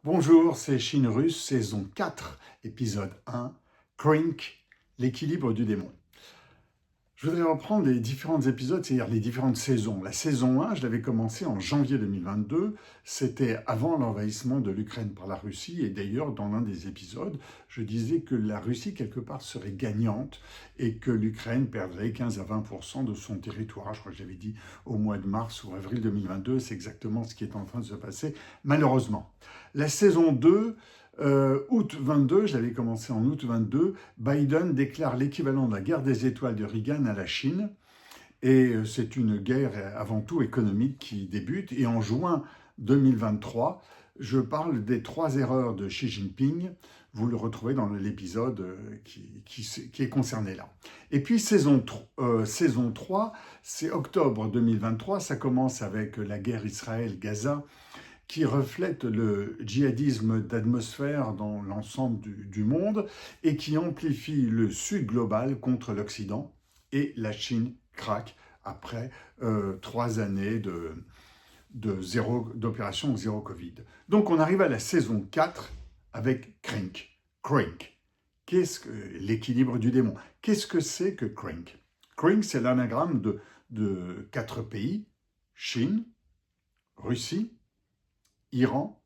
Bonjour, c'est Chine Russe, saison 4, épisode 1, Crank, l'équilibre du démon. Je voudrais reprendre les différents épisodes, c'est-à-dire les différentes saisons. La saison 1, je l'avais commencé en janvier 2022, c'était avant l'envahissement de l'Ukraine par la Russie, et d'ailleurs, dans l'un des épisodes, je disais que la Russie, quelque part, serait gagnante, et que l'Ukraine perdrait 15 à 20% de son territoire. Je crois que j'avais dit au mois de mars ou avril 2022, c'est exactement ce qui est en train de se passer, malheureusement. La saison 2, août 22, je l'avais commencé en août 22, Biden déclare l'équivalent de la guerre des étoiles de Reagan à la Chine. Et c'est une guerre avant tout économique qui débute. Et en juin 2023, je parle des 3 erreurs de Xi Jinping. Vous le retrouvez dans l'épisode qui est concerné là. Et puis saison 3, c'est octobre 2023. Ça commence avec la guerre Israël-Gaza, qui reflète le djihadisme d'atmosphère dans l'ensemble du monde et qui amplifie le Sud global contre l'Occident, et la Chine craque après 3 années d'opération zéro Covid. Donc on arrive à la saison 4 avec Crank. Crank. Qu'est-ce que l'équilibre du démon? Qu'est-ce que c'est que Crank? Crank, c'est l'anagramme de 4 pays, Chine, Russie, Iran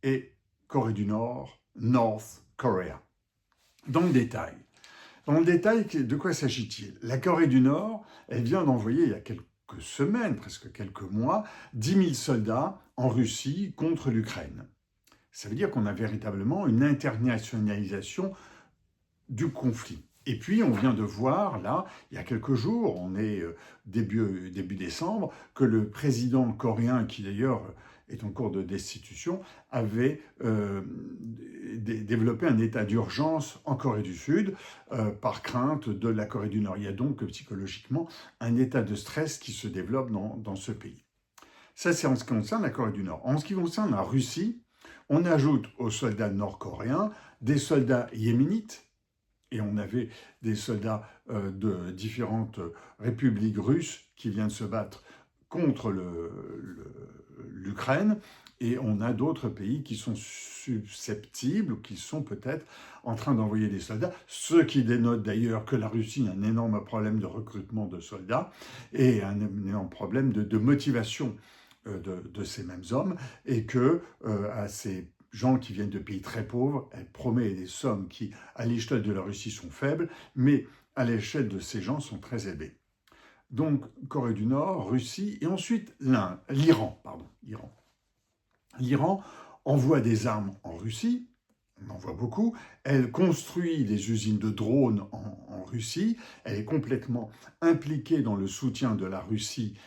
et Corée du Nord, North Korea. Dans le détail, de quoi s'agit-il? La Corée du Nord, elle vient d'envoyer il y a quelques semaines, presque quelques mois, 10 000 soldats en Russie contre l'Ukraine. Ça veut dire qu'on a véritablement une internationalisation du conflit. Et puis, on vient de voir, là, il y a quelques jours, on est début décembre, que le président coréen, qui d'ailleurs est en cours de destitution, avait développé un état d'urgence en Corée du Sud par crainte de la Corée du Nord. Il y a donc psychologiquement un état de stress qui se développe dans ce pays. Ça, c'est en ce qui concerne la Corée du Nord. En ce qui concerne la Russie, on ajoute aux soldats nord-coréens des soldats yéménites, et on avait des soldats de différentes républiques russes qui viennent se battre contre l'Ukraine, et on a d'autres pays qui sont susceptibles, ou qui sont peut-être en train d'envoyer des soldats, ce qui dénote d'ailleurs que la Russie a un énorme problème de recrutement de soldats, et un énorme problème de motivation de ces mêmes hommes, et que à ces gens qui viennent de pays très pauvres, elle promet des sommes qui, à l'échelle de la Russie, sont faibles, mais à l'échelle de ces gens sont très élevées. Donc, Corée du Nord, Russie, et ensuite l'Iran. L'Iran envoie des armes en Russie, on en voit beaucoup, elle construit des usines de drones en Russie, elle est complètement impliquée dans le soutien de la Russie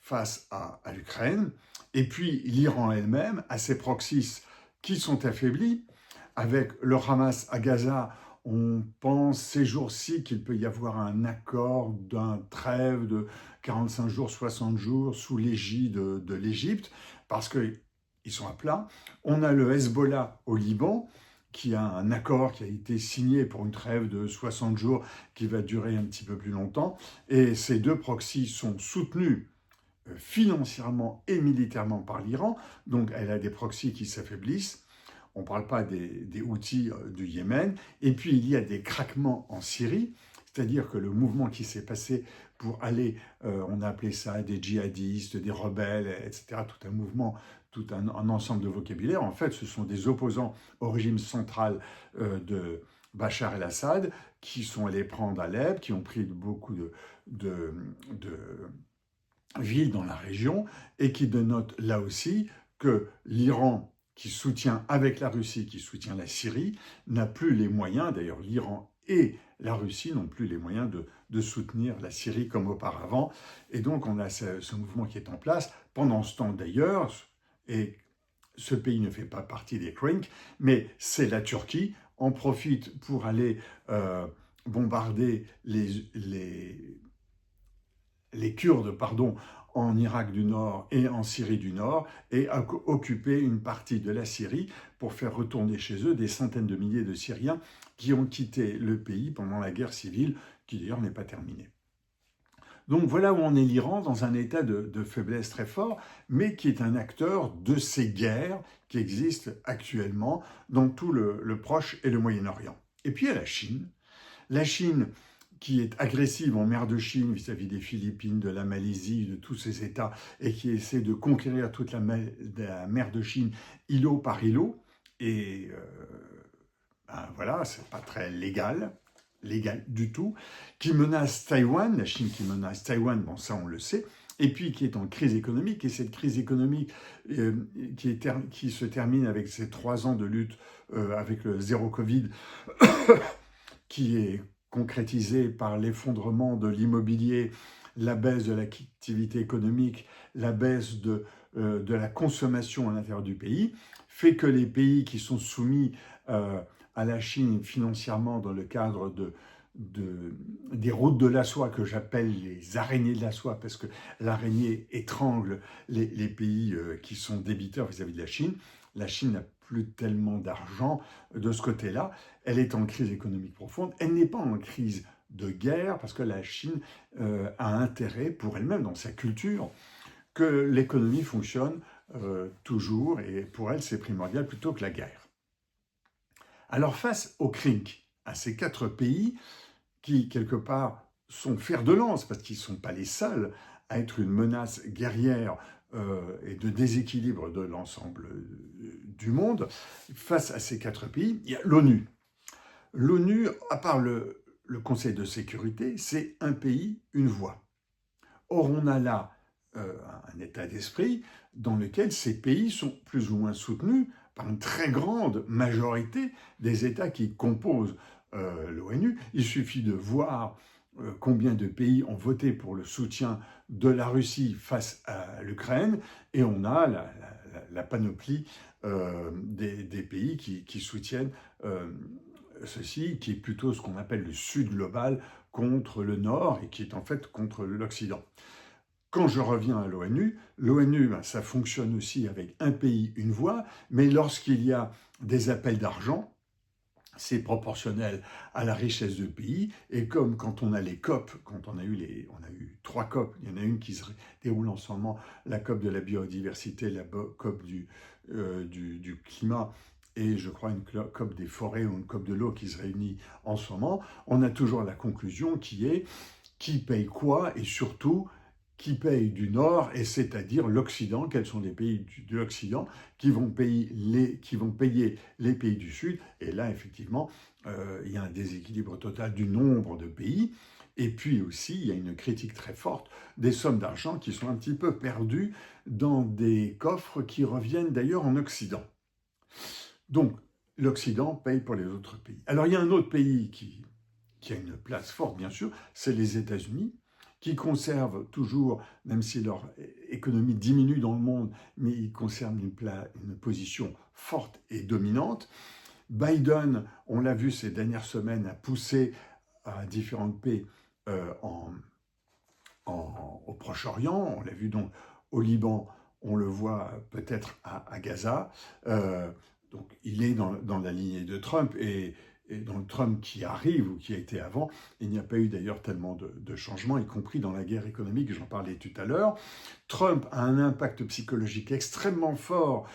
face à l'Ukraine. Et puis l'Iran elle-même a ses proxys qui sont affaiblis. Avec le Hamas à Gaza, on pense ces jours-ci qu'il peut y avoir un accord d'un trêve de 45 jours, 60 jours sous l'égide de l'Égypte, parce qu'ils sont à plat. On a le Hezbollah au Liban, qui a un accord qui a été signé pour une trêve de 60 jours qui va durer un petit peu plus longtemps. Et ces deux proxys sont soutenus financièrement et militairement par l'Iran, donc elle a des proxys qui s'affaiblissent. On ne parle pas des Houthis du Yémen. Et puis il y a des craquements en Syrie, c'est-à-dire que le mouvement qui s'est passé pour aller, on a appelé ça des djihadistes, des rebelles, etc., tout un mouvement, tout un ensemble de vocabulaire. En fait, ce sont des opposants au régime central de Bachar el-Assad qui sont allés prendre Alep, qui ont pris beaucoup de villes dans la région, et qui dénote là aussi que l'Iran, qui soutient avec la Russie, qui soutient la Syrie, n'a plus les moyens, d'ailleurs l'Iran et la Russie n'ont plus les moyens de soutenir la Syrie comme auparavant. Et donc on a ce mouvement qui est en place. Pendant ce temps d'ailleurs, et ce pays ne fait pas partie des Crank, mais c'est la Turquie, en profite pour aller bombarder les Kurdes, en Irak du Nord et en Syrie du Nord, et a occupé une partie de la Syrie pour faire retourner chez eux des centaines de milliers de Syriens qui ont quitté le pays pendant la guerre civile, qui d'ailleurs n'est pas terminée. Donc voilà où en est l'Iran, dans un état de faiblesse très fort, mais qui est un acteur de ces guerres qui existent actuellement dans tout le Proche et le Moyen-Orient. Et puis il y a la Chine. La Chine qui est agressive en mer de Chine vis-à-vis des Philippines, de la Malaisie, de tous ces États, et qui essaie de conquérir toute la mer de Chine îlot par îlot. Et ben voilà, c'est pas très légal du tout, qui menace Taïwan, la Chine qui menace Taïwan, bon ça on le sait, et puis qui est en crise économique, et cette crise économique qui se termine avec ces 3 ans de lutte avec le zéro Covid, qui est concrétisé par l'effondrement de l'immobilier, la baisse de l'activité économique, la baisse de la consommation à l'intérieur du pays, fait que les pays qui sont soumis à la Chine financièrement dans le cadre des routes de la soie que j'appelle les araignées de la soie, parce que l'araignée étrangle les pays qui sont débiteurs vis-à-vis de la Chine. La Chine n'a plus tellement d'argent de ce côté-là. Elle est en crise économique profonde. Elle n'est pas en crise de guerre, parce que la Chine a intérêt pour elle-même, dans sa culture, que l'économie fonctionne toujours, et pour elle, c'est primordial plutôt que la guerre. Alors face au CRINC, à ces 4 pays qui, quelque part, sont fers de lance, parce qu'ils ne sont pas les seuls à être une menace guerrière et de déséquilibre de l'ensemble du monde, face à ces 4 pays, il y a l'ONU. L'ONU, à part le Conseil de sécurité, c'est un pays, une voix. Or, on a là un état d'esprit dans lequel ces pays sont plus ou moins soutenus par une très grande majorité des États qui composent l'ONU. Il suffit de voir combien de pays ont voté pour le soutien de la Russie face à l'Ukraine, et on a la panoplie des pays qui soutiennent ceci, qui est plutôt ce qu'on appelle le Sud global contre le Nord, et qui est en fait contre l'Occident. Quand je reviens à l'ONU, ben, ça fonctionne aussi avec un pays, une voix, mais lorsqu'il y a des appels d'argent, c'est proportionnel à la richesse du pays, et comme quand on a les COP, quand on a eu 3 COP, il y en a une qui se déroule en ce moment, la COP de la biodiversité, la COP du climat, et je crois une COP des forêts ou une COP de l'eau qui se réunit en ce moment, on a toujours la conclusion qui est qui paye quoi, et surtout qui paye du Nord, et c'est-à-dire l'Occident, quels sont les pays de l'Occident qui vont payer les pays du Sud. Et là, effectivement, il y a un déséquilibre total du nombre de pays. Et puis aussi, il y a une critique très forte des sommes d'argent qui sont un petit peu perdues dans des coffres qui reviennent d'ailleurs en Occident. Donc, l'Occident paye pour les autres pays. Alors, il y a un autre pays qui a une place forte, bien sûr, c'est les États-Unis, qui conservent toujours, même si leur économie diminue dans le monde, mais ils conservent une position forte et dominante. Biden, on l'a vu ces dernières semaines, a poussé à différentes paix au Proche-Orient. On l'a vu donc au Liban, on le voit peut-être à Gaza. Donc il est dans la lignée de Trump, et dans le Trump qui arrive ou qui a été avant, il n'y a pas eu d'ailleurs tellement de changements, y compris dans la guerre économique, j'en parlais tout à l'heure. Trump a un impact psychologique extrêmement fort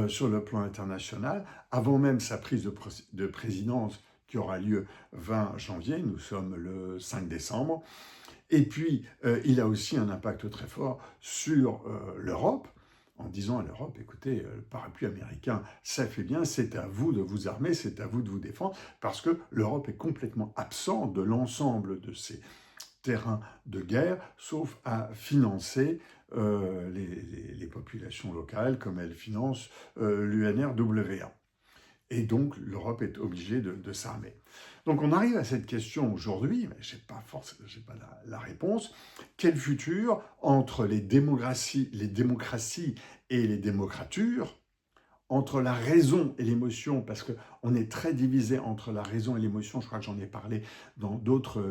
sur le plan international, avant même sa prise de présidence qui aura lieu 20 janvier, nous sommes le 5 décembre. Et puis, il a aussi un impact très fort sur l'Europe, en disant à l'Europe, écoutez, le parapluie américain, ça fait bien, c'est à vous de vous armer, c'est à vous de vous défendre, parce que l'Europe est complètement absente de l'ensemble de ces terrains de guerre, sauf à financer les populations locales, comme elle finance l'UNRWA. Et donc, l'Europe est obligée de s'armer. Donc, on arrive à cette question aujourd'hui, mais je n'ai pas la réponse. Quel futur entre les démocraties et les démocratures, entre la raison et l'émotion, parce qu'on est très divisé entre la raison et l'émotion, je crois que j'en ai parlé dans d'autres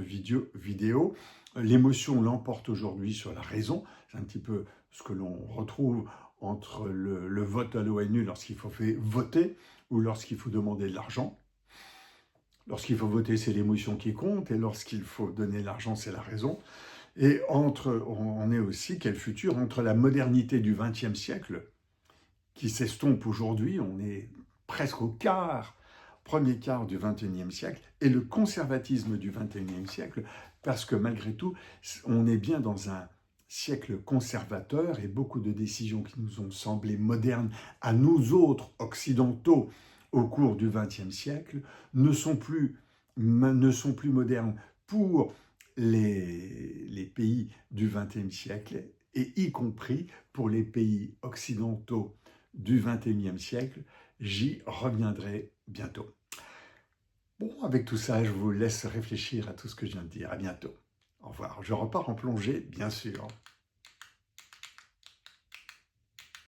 vidéos. L'émotion l'emporte aujourd'hui sur la raison, c'est un petit peu ce que l'on retrouve entre le vote à l'ONU lorsqu'il faut voter ou lorsqu'il faut demander de l'argent. Lorsqu'il faut voter, c'est l'émotion qui compte, et lorsqu'il faut donner de l'argent, c'est la raison. Et on est aussi, quel futur, entre la modernité du XXe siècle, qui s'estompe aujourd'hui, on est presque au premier quart du XXIe siècle, et le conservatisme du XXIe siècle, parce que malgré tout, on est bien dans un siècle conservateur et beaucoup de décisions qui nous ont semblé modernes à nous autres occidentaux au cours du XXe siècle ne sont plus modernes pour les pays du XXe siècle, et y compris pour les pays occidentaux du XXIe siècle. J'y reviendrai bientôt. Bon, avec tout ça, je vous laisse réfléchir à tout ce que je viens de dire. À bientôt. Au revoir. Je repars en plongée, bien sûr.